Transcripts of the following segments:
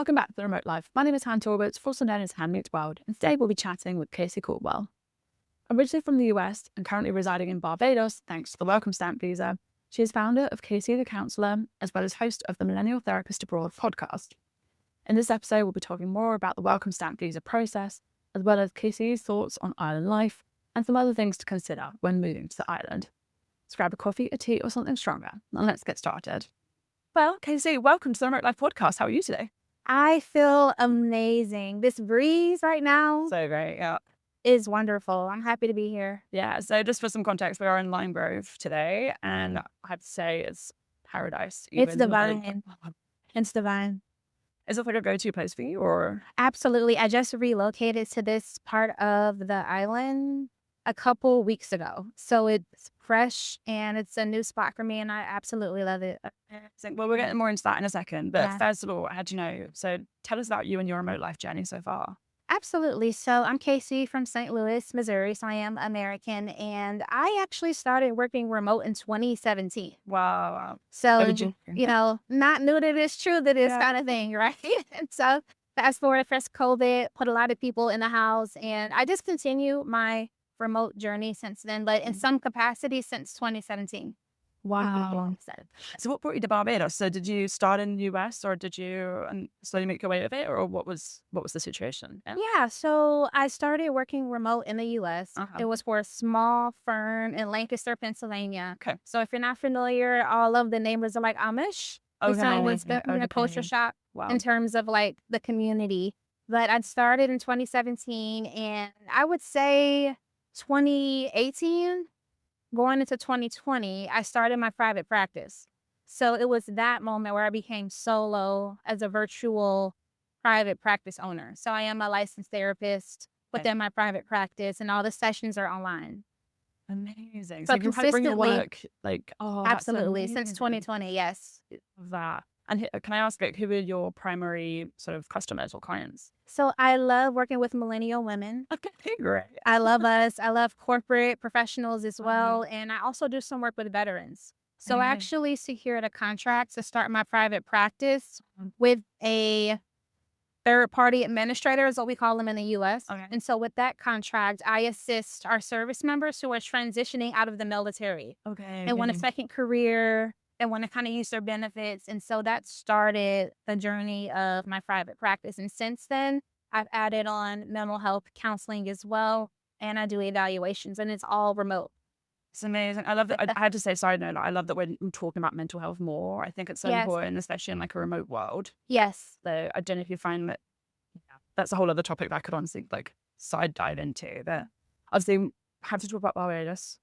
Welcome back to The Remote Life. My name is Han Talbot, also known as Han Meets World, and today we'll be chatting with KC Caldwell. Originally from the US and currently residing in Barbados thanks to the Welcome Stamp visa, she is founder of KC the Counselor, as well as host of the Millennial Therapist Abroad Podcast. In this episode, we'll be talking more about the Welcome Stamp visa process, as well as KC's thoughts on island life, and some other things to consider when moving to the island. So grab a coffee, a tea, or something stronger, and let's get started. Well, KC, welcome to the Remote Life Podcast. How are you today? I feel amazing. This breeze right now So great, yeah. is wonderful. I'm happy to be here. Yeah, so just for some context, we are in Lime Grove today, and I have to say it's paradise. It's even though- divine. It's divine. Is it like a go-to place for you, or? Absolutely. I just relocated to this part of the island a couple weeks ago. So it's fresh and it's a new spot for me, and I absolutely love it. Well, we're getting more into that in a second, but Yeah. first of all, how do you know? So tell us about you and your remote life journey so far. Absolutely. So I'm Casey from St. Louis, Missouri. So I am American, and I actually started working remote in 2017. Wow. So, OG. not new to this, true to this Yeah. kind of thing, right? And so fast forward, first COVID, put a lot of people in the house, and I just continue my remote journey since then, but in some capacity since 2017. Wow. So what brought you to Barbados? So did you start in the US, or did you slowly make your way with it, or what was the situation? Yeah, so I started working remote in the US. It was for a small firm in Lancaster, Pennsylvania. Okay. So if you're not familiar, all of the neighbors are like Amish. And so it was a culture shock Wow. in terms of like the community. But I started in 2017, and I would say 2018 going into 2020, I started my private practice. So it was that moment where I became solo as a virtual private practice owner. So I am a licensed therapist within my private practice, and all the sessions are online. Amazing. So So you can bring your consistently- work, like, oh, that's Absolutely. Since amazing. 2020, yes. Love that. And can I ask, like, who are your primary sort of customers or clients? So I love working with millennial women. Okay, great. I love us. I love corporate professionals as well. And I also do some work with veterans. So I Okay. actually secured a contract to start my private practice with a third-party administrator, is what we call them in the U.S. Okay. And so with that contract, I assist our service members who are transitioning out of the military Okay. and want a second career and want to kind of use their benefits. And so that started the journey of my private practice. And since then, I've added on mental health counseling as well, and I do evaluations, and it's all remote. It's amazing. I love that. I have to say, side note, I love that we're talking about mental health more. I think it's so Yes. important, especially in like a remote world. Yes. So I don't know if you find that that's a whole other topic that I could honestly like side dive into. But obviously, we have to talk about Barbados.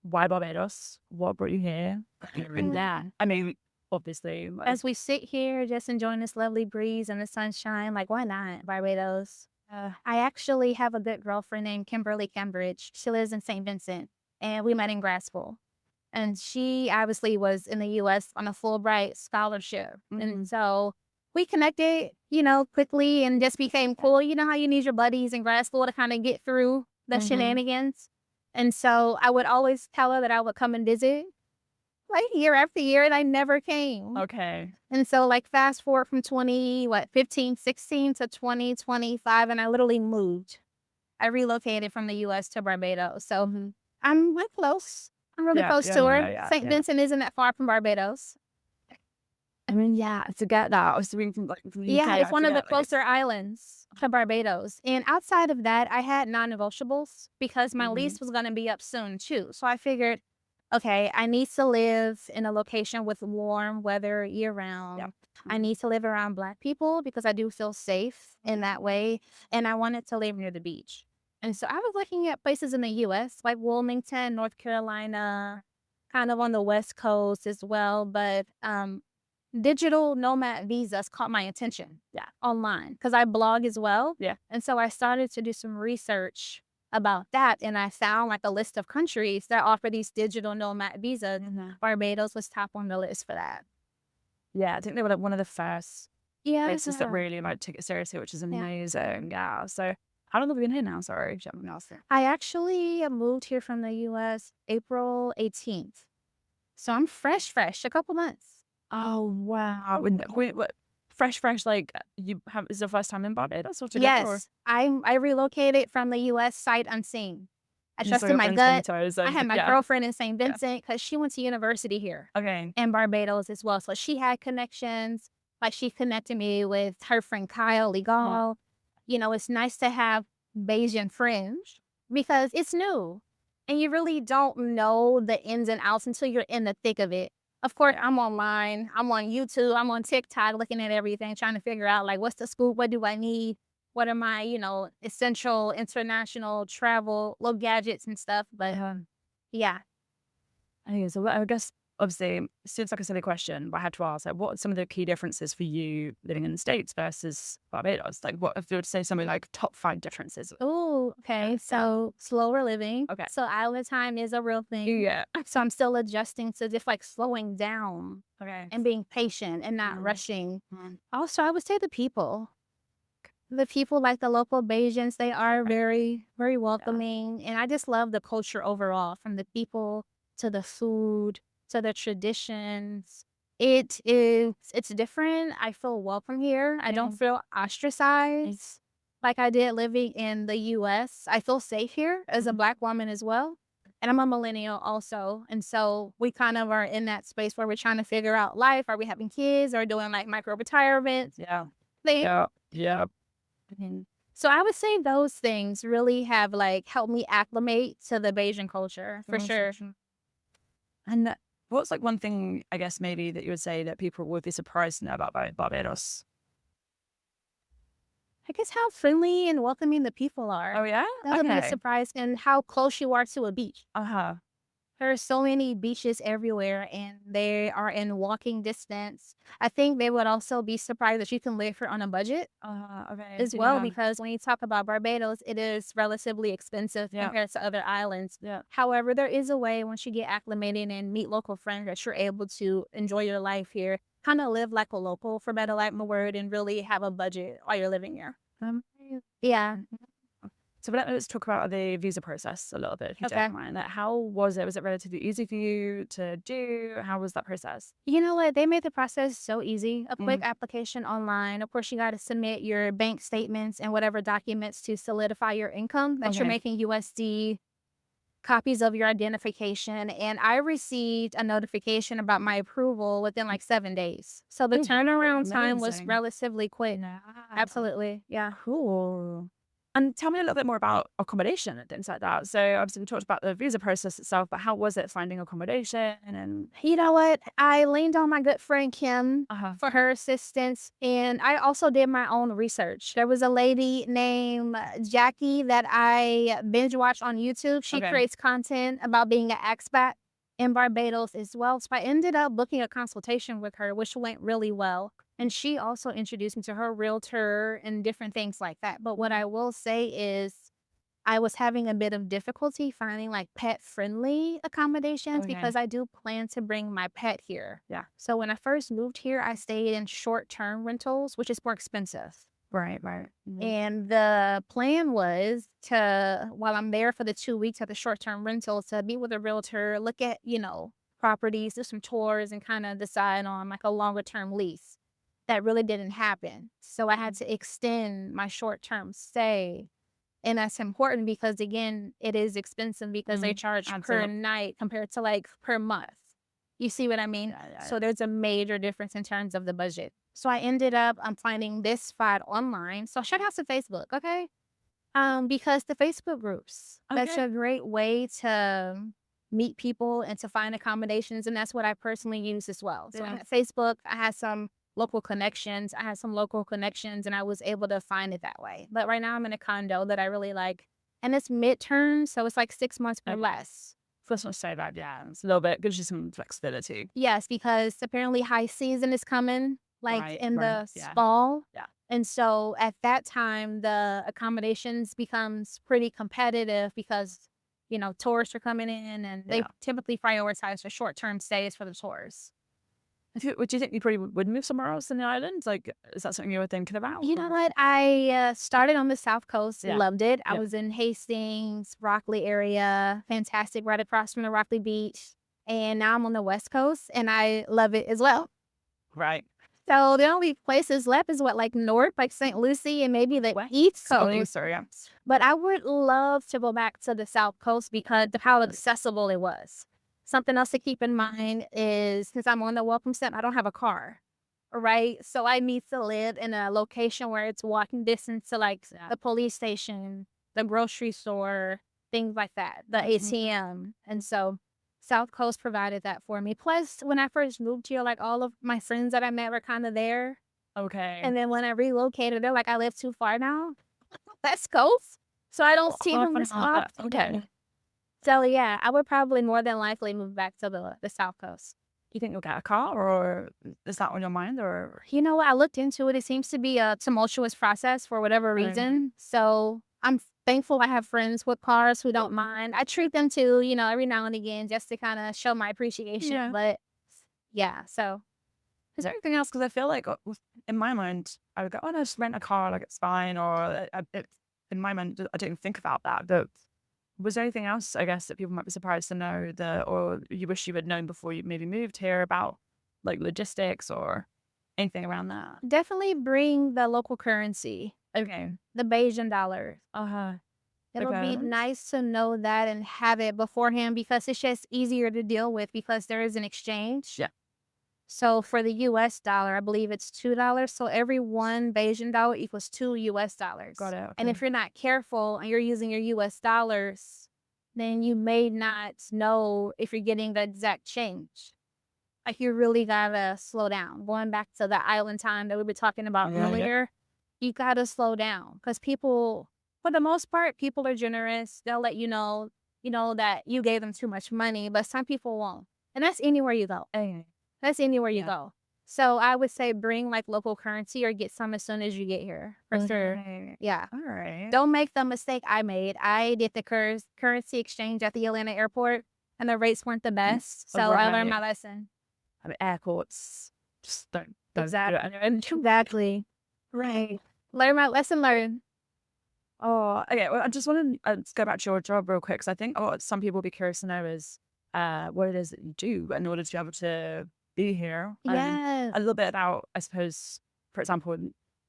Why Barbados? What brought you here? I mean, obviously, like, As we sit here just enjoying this lovely breeze and the sunshine, like, why not Barbados? I actually have a good girlfriend named Kimberly Cambridge. She lives in St. Vincent, and we met in grad school. And she obviously was in the U.S. on a Fulbright scholarship. And so we connected, quickly and just became cool. You know how you need your buddies in grad school to kind of get through the shenanigans? And so I would always tell her that I would come and visit, like year after year, and I never came. okay. And so like fast forward from 15, 16 to 2025, and I literally moved. I relocated from the U.S. to Barbados. So I'm like close. I'm really close to her. St. Vincent isn't that far from Barbados. I mean, yeah, to get that, I was thinking from the UK. Yeah, it's I one of the forget, like, closer islands to Barbados. And outside of that, I had non-negotiables because my lease was going to be up soon too. So I figured, okay, I need to live in a location with warm weather year round. Yep. I need to live around Black people because I do feel safe in that way. And I wanted to live near the beach. And so I was looking at places in the U.S. like Wilmington, North Carolina, kind of on the West Coast as well. But digital nomad visas caught my attention online because I blog as well. Yeah. And so I started to do some research about that, and I found like a list of countries that offer these digital nomad visas. Barbados was top on the list for that. Yeah, I think they were like one of the first Yeah. places that really like took it seriously, which is amazing. Yeah. So how long have you been here now? Sorry, if you haven't asked. I actually moved here from the U.S. April 18th. So I'm fresh, a couple months. Oh wow! fresh, like is the first time in Barbados altogether? Or Yes, I relocated from the U.S. sight unseen. I you saw trusted your my friends on your gut. toes I and had my yeah. girlfriend in St. Yeah. Vincent because she went to university here Okay. in Barbados as well. So she had connections. Like she connected me with her friend Kyle Legal. You know, it's nice to have Bayesian friends because it's new and you really don't know the ins and outs until you're in the thick of it. Of course, I'm online, I'm on YouTube, I'm on TikTok looking at everything, trying to figure out like what's the scoop, what do I need, what are my, essential international travel little gadgets and stuff. But yeah. Okay, so I guess obviously it seems like a silly question, but I had to ask, like, what are some of the key differences for you living in the States versus Barbados? Like, what if you were to say something like top 5 differences? Oh, okay. Yeah. So slower living. Okay. So island time is a real thing. Yeah. So I'm still adjusting to just like slowing down Okay. and being patient and not rushing. Also, I would say the people. The people, like the local Bajans, they are very, very welcoming. And I just love the culture overall, from the people to the food to the traditions. It's different. I feel welcome here. I don't feel ostracized like I did living in the US. I feel safe here as a Black woman as well. And I'm a millennial also. And so we kind of are in that space where we're trying to figure out life. Are we having kids or doing like micro retirements? Yeah. Thing. Yeah. So I would say those things really have like helped me acclimate to the Bayesian culture for sure. And what's like one thing, I guess, maybe that you would say that people would be surprised to know about Barbados? I guess how friendly and welcoming the people are. Oh, yeah? That would be a surprise, and how close you are to a beach. Uh-huh. There are so many beaches everywhere, and they are in walking distance. I think they would also be surprised that you can live here on a budget Okay. as well, because when you talk about Barbados, it is relatively expensive compared to other islands. Yeah. However, there is a way once you get acclimated and meet local friends that you're able to enjoy your life here, kind of live like a local, for better lack of a word, and really have a budget while you're living here. Yeah. So let's talk about the visa process a little bit, if you Okay. don't mind. Like, how was it? Was it relatively easy for you to do? How was that process? You know what? They made the process so easy. A quick application online. Of course, you got to submit your bank statements and whatever documents to solidify your income that you're making USD, copies of your identification. And I received a notification about my approval within like 7 days. So the turnaround time was amazing. relatively quick. Absolutely. Yeah. Cool. And tell me a little bit more about accommodation and things like that. So obviously we talked about the visa process itself, but how was it finding accommodation? And You know what? I leaned on my good friend Kim for her assistance, and I also did my own research. There was a lady named Jackie that I binge watched on YouTube. She creates content about being an expat in Barbados as well. So I ended up booking a consultation with her, which went really well. And she also introduced me to her realtor and different things like that. But what I will say is I was having a bit of difficulty finding like pet friendly accommodations because I do plan to bring my pet here. Yeah. So when I first moved here, I stayed in short-term rentals, which is more expensive. Right. And the plan was to, while I'm there for the 2 weeks at the short-term rentals, to meet with a realtor, look at, properties, do some tours, and kind of decide on like a longer-term lease. That really didn't happen. So I had to extend my short-term stay. And that's important because, again, it is expensive because they charge per night compared to like per month. You see what I mean? Yeah. So there's a major difference in terms of the budget. So I ended up finding this spot online. So shout out to Facebook, okay? Because the Facebook groups, that's a great way to meet people and to find accommodations. And that's what I personally use as well. So on Facebook, I had some local connections. And I was able to find it that way. But right now I'm in a condo that I really like. And it's midterm, so it's like 6 months or less. That's not so bad, yeah. It's a little bit, gives you some flexibility. Yes, because apparently high season is coming, in the fall. Yeah. And so at that time, the accommodations becomes pretty competitive because, tourists are coming in and they typically prioritize the short-term stays for the tours. Would you think you probably would move somewhere else in the island? Like, is that something you were thinking about? You know what? I started on the South Coast, loved it. I was in Hastings, Rockley area, fantastic, right across from the Rockley Beach. And now I'm on the West Coast, and I love it as well. Right. So the only places left is like North, like St. Lucie, and maybe the East Oh, Coast. sorry, yeah. But I would love to go back to the South Coast because of how accessible it was. Something else to keep in mind is since I'm on the welcome stamp, I don't have a car, right? So I need to live in a location where it's walking distance to like the police station, the grocery store, things like that, the ATM. And so South Coast provided that for me. Plus, when I first moved here, like all of my friends that I met were kind of there. Okay. And then when I relocated, they're like, I live too far now. West Coast. So I don't see them as often. Okay. So yeah, I would probably more than likely move back to the South Coast. You think you'll get a car, or is that on your mind, or? You know what? I looked into it. It seems to be a tumultuous process for whatever reason. So I'm thankful I have friends with cars who don't mind. I treat them too, every now and again just to kind of show my appreciation. Yeah. But yeah, so. Is there anything else? Because I feel like in my mind, I would go, oh, no, just rent a car, like it's fine. Or in my mind, I didn't think about that. But was there anything else, I guess, that people might be surprised to know or you wish you had known before you maybe moved here about like logistics or anything around that? Definitely bring the local currency, Okay. the Bayesian dollar. It'll be nice to know that and have it beforehand because it's just easier to deal with because there is an exchange. Yeah. So for the US dollar, I believe it's $2. So every one Bayesian dollar equals $2 US. Got it. Okay. And if you're not careful and you're using your US dollars, then you may not know if you're getting the exact change. Like you really gotta slow down. Going back to the island time that we were talking about earlier, you gotta slow down because people, for the most part, people are generous. They'll let you know that you gave them too much money, but some people won't. And that's anywhere you go. Okay. That's anywhere you go. So I would say bring like local currency or get some as soon as you get here. For sure. Yeah. All right. Don't make the mistake I made. I did the currency exchange at the Atlanta airport and the rates weren't the best. So I learned my lesson. I mean, airports just don't Exactly. Right. Learn my lesson learned. Oh, okay. Well, I just want to go back to your job real quick because I think some people will be curious to know is what it is that you do in order to be able to be here. Yeah. A little bit about, I suppose, for example,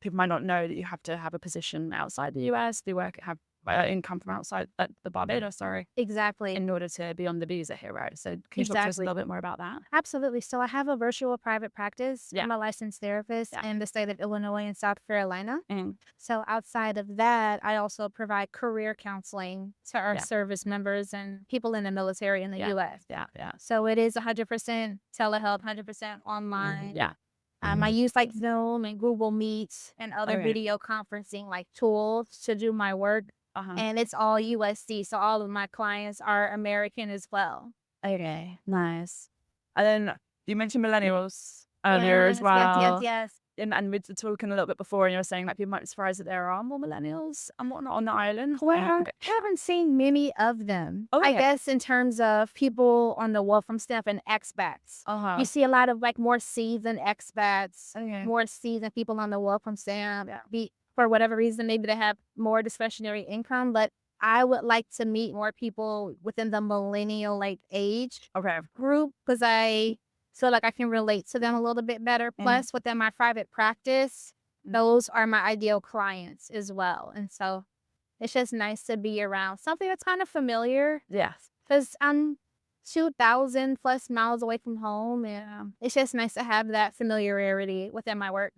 people might not know that you have to have a position outside the US. They have income from outside the Barbados, Exactly. in order to be on the visa here, right? So can you talk to us a little bit more about that? Absolutely. So I have a virtual private practice. Yeah. I'm a licensed therapist in the state of Illinois and South Carolina. Mm. So outside of that, I also provide career counseling to our service members and people in the military in the U.S. Yeah. So it is 100% telehealth, 100% online. Yeah. I use like Zoom and Google Meets and other video conferencing like tools to do my work. And it's all USD. So all of my clients are American as well. Okay. Nice. And then you mentioned millennials earlier as well. Yes. And we were talking a little bit before, and you were saying that people might be surprised that there are more millennials and whatnot on the island. Well, I haven't seen many of them. Oh, I guess in terms of people on the welcome stamp and expats. You see a lot of like more seasoned expats, more seasoned people on the welcome stamp. For whatever reason, maybe they have more discretionary income, but I would like to meet more people within the millennial like age group because I feel like I can relate to them a little bit better. Plus, within my private practice, those are my ideal clients as well. And so it's just nice to be around something that's kind of familiar. Yes. Because I'm 2,000 plus miles away from home. And it's just nice to have that familiarity within my work.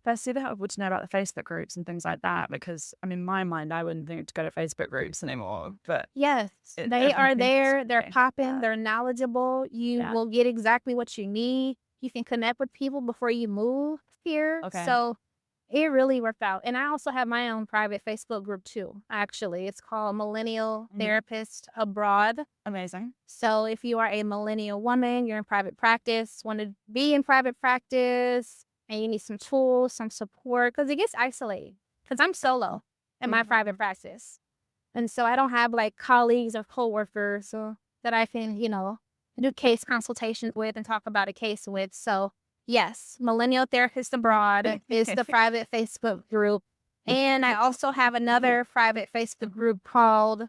It's super helpful to know about the Facebook groups and things like that because, I mean, in my mind, I wouldn't think to go to Facebook groups anymore. But yes, they are there. They're popping. They're knowledgeable. You will get exactly what you need. You can connect with people before you move here. So it really worked out. And I also have my own private Facebook group too, actually. It's called Millennial Therapist Abroad. Amazing. So if you are a millennial woman, you're in private practice, want to be in private practice, and you need some tools, some support, because it gets isolating. Because I'm solo in my private practice. And so I don't have like colleagues or coworkers that I can, do case consultations with and talk about a case with. So yes, Millennial Therapist Abroad is the private Facebook group. And I also have another private Facebook group called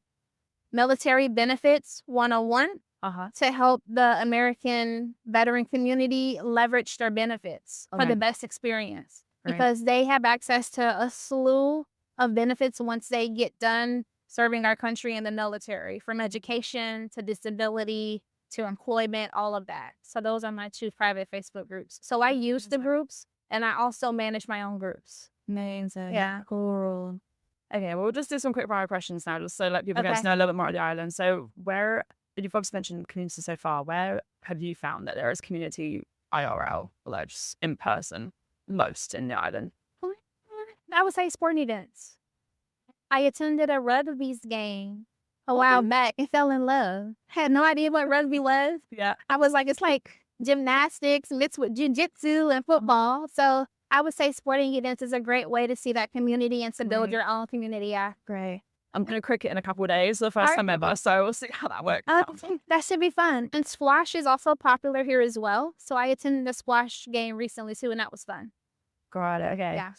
Military Benefits 101. to help the American veteran community leverage their benefits for the best experience. Right. Because they have access to a slew of benefits once they get done serving our country in the military, from education to disability to employment, all of that. So those are my 2 private Facebook groups. So I use the groups, and I also manage my own groups. Amazing. Yeah. Cool. Okay, well, we'll just do some quick fire questions now, just so let people get Okay. to know a little bit more of the island. So you've obviously mentioned community so far. Where have you found that there is community IRL, like just in person, most in the island? I would say sporting events. I attended a rugby game a while back and fell in love. Had no idea what rugby was. Yeah. I was like, it's like gymnastics mixed with jiu-jitsu and football. So I would say sporting events is a great way to see that community and to build your own community. Yeah. Great. I'm going to cricket in a couple of days, the first time ever, so we'll see how that works. That should be fun. And squash is also popular here as well. So I attended a squash game recently too, and that was fun. Got it. Okay. Yeah.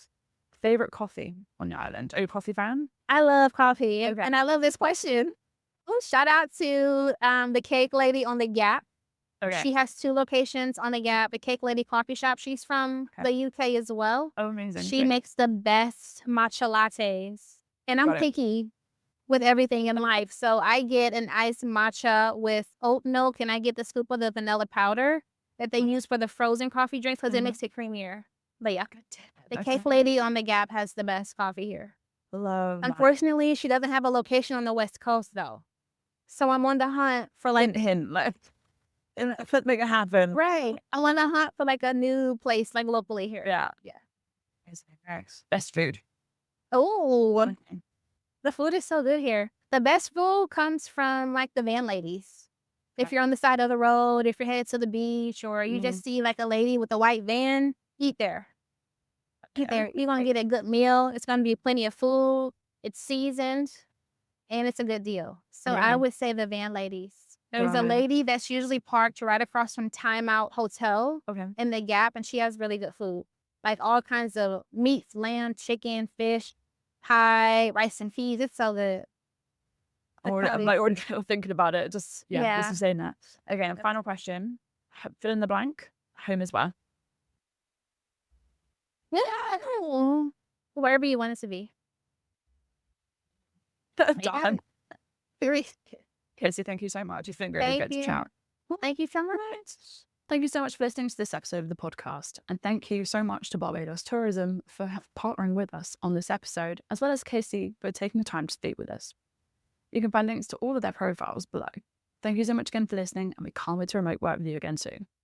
Favorite coffee on the island? Are you a coffee fan? I love coffee. Okay. And I love this question. Oh, shout out to the cake lady on the Gap. Okay. She has 2 locations on the Gap, the Cake Lady Coffee Shop. She's from the UK as well. Oh, amazing. She Great. makes the best matcha lattes. And I'm picky with everything in life. So I get an iced matcha with oat milk, and I get the scoop of the vanilla powder that they use for the frozen coffee drinks because it makes it creamier. But yeah, the Cake Lady on the Gap has the best coffee here. Love. Unfortunately, she doesn't have a location on the West Coast though. So I'm on the hunt for like make it happen. Right. I'm on the hunt for like a new place like locally here. Yeah. Best food. Oh, the food is so good here. The best food comes from like the van ladies. If you're on the side of the road, if you're headed to the beach, or you just see like a lady with a white van, eat there. Eat there. You're going to get a good meal. It's going to be plenty of food. It's seasoned, and it's a good deal. So I would say the van ladies. There's a lady that's usually parked right across from Time Out Hotel in the Gap, and she has really good food. Like all kinds of meats, lamb, chicken, fish, pie, rice and peas. It's so good. I'm like already thinking about it. Just just saying that. Okay, and final question. Fill in the blank. Home as well. Wherever you want it to be. Done. Very. KC, thank you so much. It's been really good to chat. Thank you so much. Thank you so much for listening to this episode of the podcast. And thank you so much to Barbados Tourism for partnering with us on this episode, as well as KC for taking the time to speak with us. You can find links to all of their profiles below. Thank you so much again for listening, and we can't wait to remote work with you again soon.